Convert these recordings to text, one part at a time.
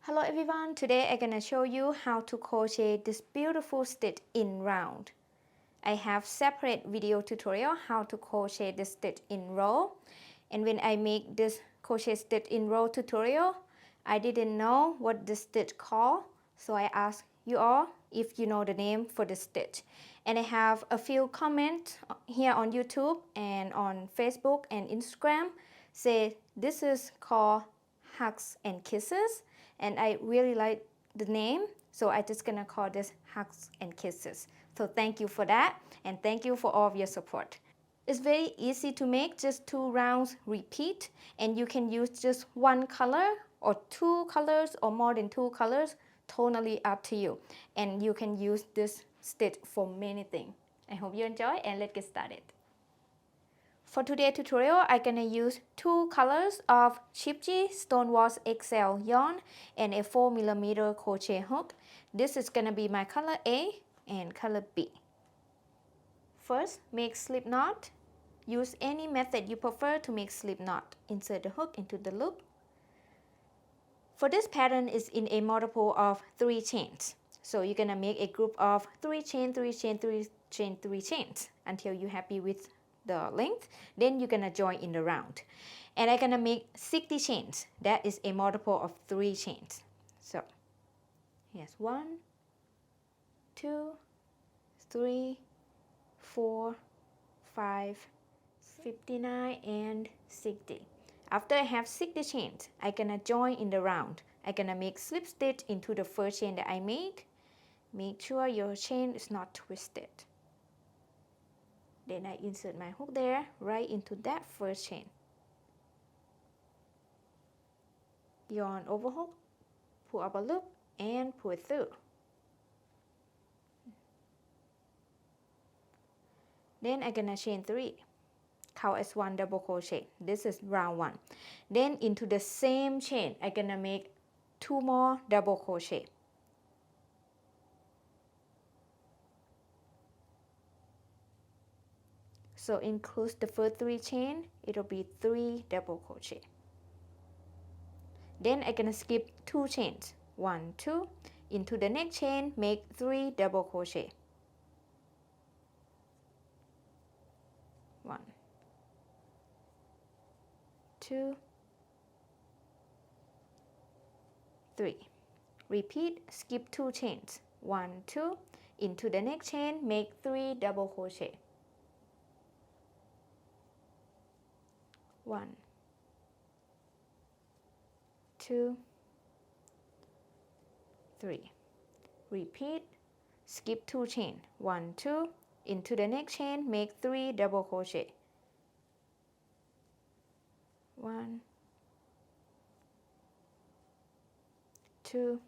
Hello everyone, today I'm gonna show you how to crochet this beautiful stitch in round. I have separate video tutorial how to crochet this stitch in row, and when I make this crochet stitch in row tutorial, I didn't know what this stitch called, so I asked you all if you know the name for the stitch. And I have a few comments here on YouTube and on Facebook and Instagram say this is called Hugs and Kisses, and I really like the name, so I just gonna call this Hugs and Kisses. So thank you for that, and thank you for all of your support. It's very easy to make, just 2 rounds repeat, and you can use just 1 color or 2 colors or more than 2 colors, totally up to you. And you can use this stitch for many things. I hope you enjoy, and let's get started. For today's tutorial, I'm gonna use 2 colors of Chipji Stonewall XL yarn and a 4mm crochet hook. This is gonna be my color A and color B. First, make slip knot. Use any method you prefer to make slip knot. Insert the hook into the loop. For this pattern is in a multiple of 3 chains. So you're gonna make a group of 3 chain, 3 chain, 3 chain, 3 chains until you're happy with the length. Then you're gonna join in the round. And I'm gonna make 60 chains. That is a multiple of 3 chains. So here's 1, 2, 3, 4, 5, 59 and 60. After I have 60 chains, I'm gonna join in the round. I'm gonna make slip stitch into the first chain that I make. Make sure your chain is not twisted. Then I insert my hook there, right into that first chain. Yarn over hook, pull up a loop, and pull it through. Then I'm gonna chain 3. Count as 1 double crochet. This is round 1. Then into the same chain, I'm gonna make 2 more double crochet. So includes the first 3 chain, it'll be 3 double crochet. Then I'm gonna skip 2 chains. 1, 2. Into the next chain, make 3 double crochet. 1, 2, 3. Repeat, skip 2 chains. 1, 2. Into the next chain, make 3 double crochet. 1, 2, 3. Repeat, skip 2 chain. 1, 2. Into the next chain, make 3 double crochet. 1, 2,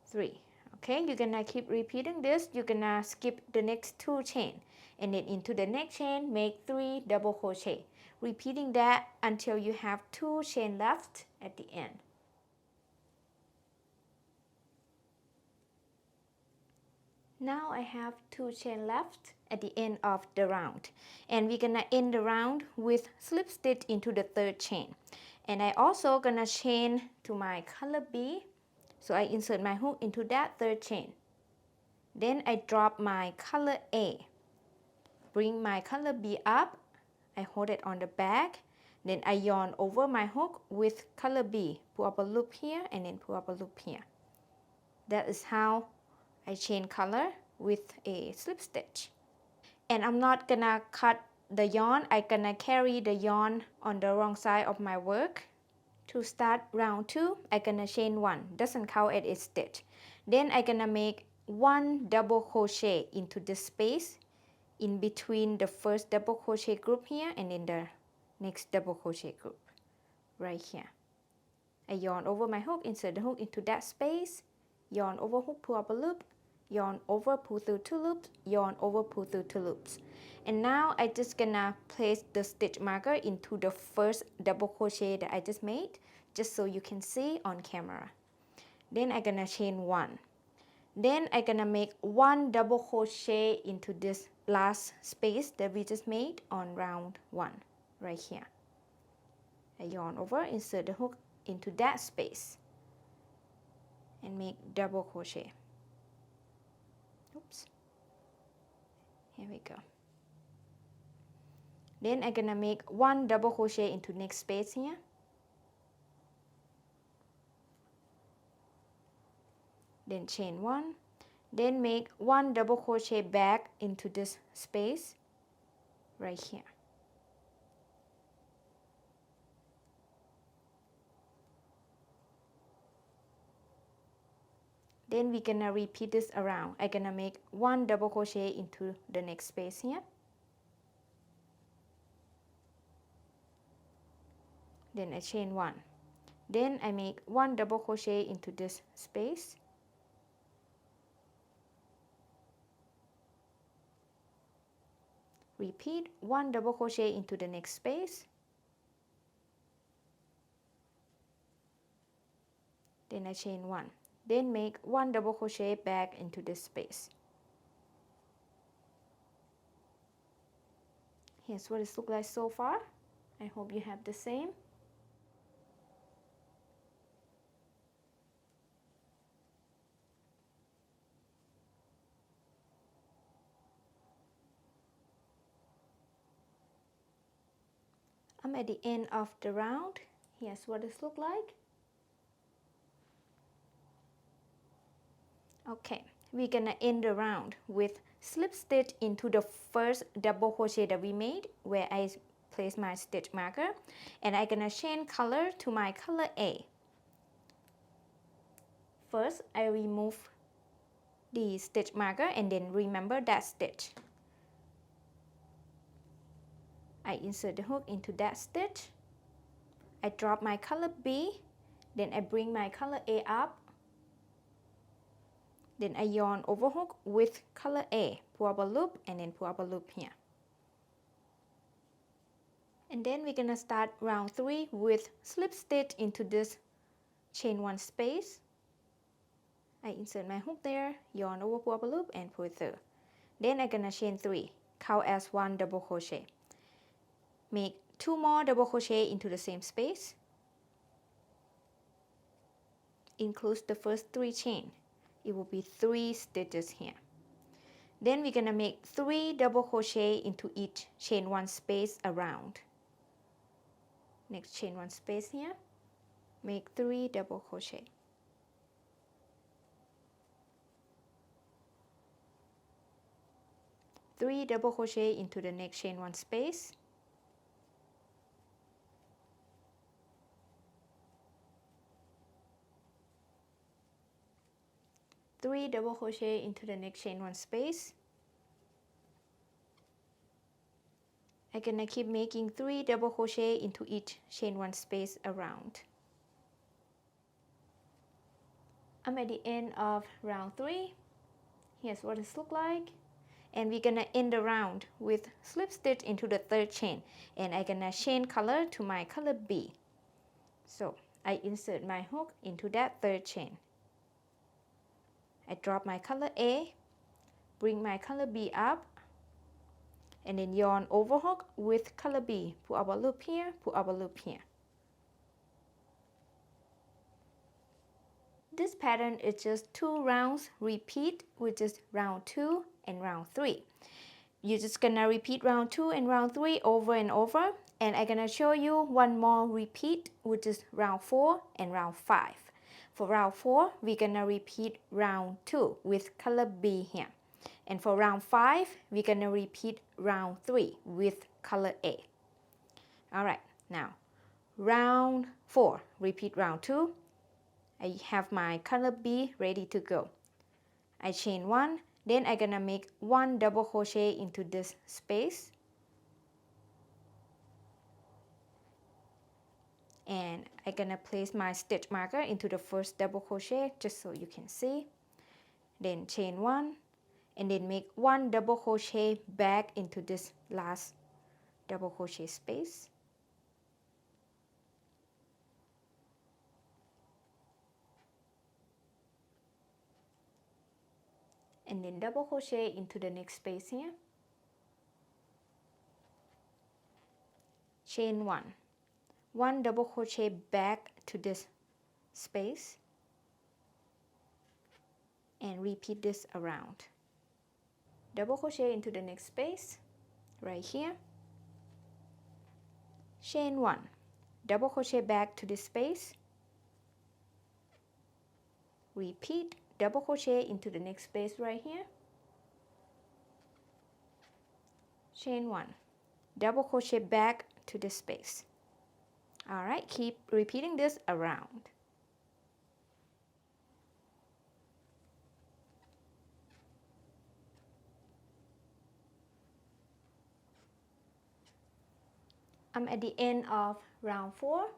3. Okay, you're gonna keep repeating this. You're gonna skip the next 2 chain, and then into the next chain, make 3 double crochet. Repeating that until you have 2 chain left at the end. Now I have 2 chain left at the end of the round, and we're gonna end the round with slip stitch into the 3rd chain. And I also gonna chain to my color B, so I insert my hook into that 3rd chain. Then I drop my color A, bring my color B up, I hold it on the back, then I yarn over my hook with color B, pull up a loop here and then pull up a loop here. That is how I chain color with a slip stitch. And I'm not gonna cut the yarn, I'm gonna carry the yarn on the wrong side of my work. To start round 2, I'm gonna chain 1, doesn't count as a stitch. Then I'm gonna make 1 double crochet into the space in between the first double crochet group here and then the next double crochet group right here. I yarn over my hook, insert the hook into that space, yarn over hook, pull up a loop, yarn over, pull through 2 loops, yarn over, pull through 2 loops. And now I just gonna place the stitch marker into the first double crochet that I just made, just so you can see on camera. Then I'm gonna chain 1. Then I'm gonna make 1 double crochet into this last space that we just made on round 1 right here. I yarn over, insert the hook into that space and make double crochet. Oops, here we go. Then I'm gonna make 1 double crochet into next space here. Then chain 1, then make 1 double crochet back into this space right here. Then we're gonna repeat this around. I'm gonna make 1 double crochet into the next space here. Then I chain 1. Then I make 1 double crochet into this space. Repeat 1 double crochet into the next space. Then I chain 1. Then make 1 double crochet back into this space. Here's what it looks like so far. I hope you have the same. I'm at the end of the round. Here's what it looks like. Okay, we're gonna end the round with slip stitch into the first double crochet that we made, where I place my stitch marker, and I'm gonna change color to my color A. First, I remove the stitch marker and then remember that stitch. I insert the hook into that stitch. I drop my color B, then I bring my color A up. Then I yarn overhook with color A, pull up a loop and then pull up a loop here. And then we're gonna start round 3 with slip stitch into this chain 1 space. I insert my hook there, yarn over, pull up a loop and pull it through. Then I'm gonna chain 3, count as 1 double crochet. Make 2 more double crochet into the same space. Include the first 3 chain. It will be 3 stitches here. Then we're gonna make 3 double crochet into each chain 1 space around. Next chain 1 space here, make 3 double crochet. Three double crochet into the next chain 1 space. Three double crochet into the next chain 1 space. I'm gonna keep making 3 double crochet into each chain 1 space around. I'm at the end of round 3. Here's what it looks like. And we're gonna end the round with slip stitch into the 3rd chain, and I'm gonna change color to my color B. So I insert my hook into that 3rd chain. I drop my color A, bring my color B up, and then yarn overhook with color B. Pull up a loop here, pull up a loop here. This pattern is just 2 rounds repeat, which is round 2 and round 3. You're just gonna repeat round 2 and round 3 over and over, and I'm gonna show you one more repeat, which is round 4 and round 5. For round 4, we're gonna repeat round 2 with color B here. And for round 5, we're gonna repeat round 3 with color A. Alright, now round 4, repeat round 2. I have my color B ready to go. I chain 1, then I'm gonna make 1 double crochet into this space. And I'm gonna place my stitch marker into the first double crochet just so you can see. Then chain 1, and then make 1 double crochet back into this last double crochet space. And then double crochet into the next space here. Chain 1, 1 double crochet back to this space and repeat this around. Double crochet into the next space right here, chain 1, double crochet back to this space, repeat, double crochet into the next space right here, chain 1, double crochet back to this space. Alright, keep repeating this around. I'm at the end of round 4,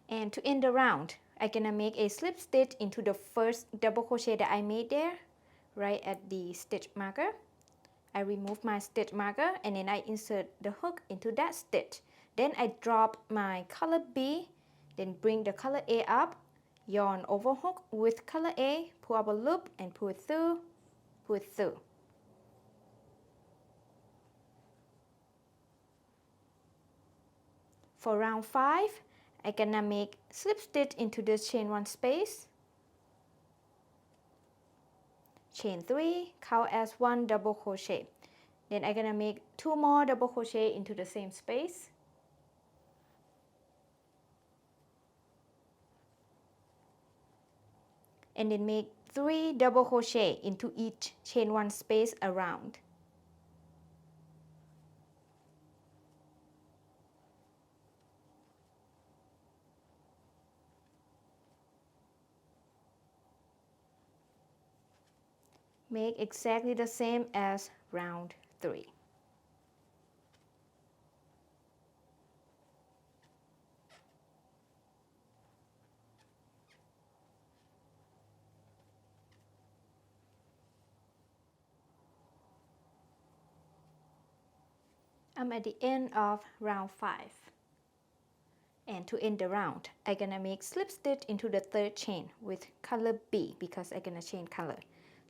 and to end the round I'm gonna make a slip stitch into the first double crochet that I made there, right at the stitch marker. I remove my stitch marker and then I insert the hook into that stitch. Then I drop my color B, then bring the color A up, yarn over hook with color A, pull up a loop and pull it through, pull it through. For round 5, I'm gonna make slip stitch into this chain 1 space, chain 3, count as 1 double crochet. Then I'm gonna make 2 more double crochet into the same space. And then make 3 double crochet into each chain 1 space around. Make exactly the same as round 3. I'm at the end of round 5. And to end the round, I'm gonna make slip stitch into the 3rd chain with color B because I'm gonna change color.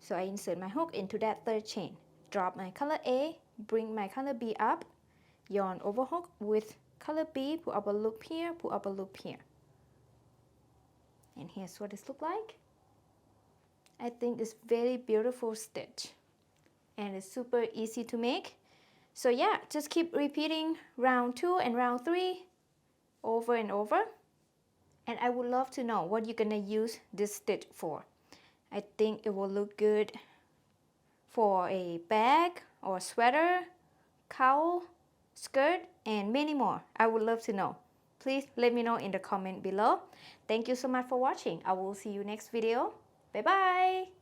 So I insert my hook into that 3rd chain, drop my color A, bring my color B up, yarn over hook with color B, pull up a loop here, pull up a loop here. And here's what this looks like. I think it's very beautiful stitch and it's super easy to make. So yeah, just keep repeating round 2 and round 3 over and over. And I would love to know what you're gonna use this stitch for. I think it will look good for a bag or sweater, cowl, skirt, and many more. I would love to know. Please let me know in the comment below. Thank you so much for watching. I will see you next video. Bye bye.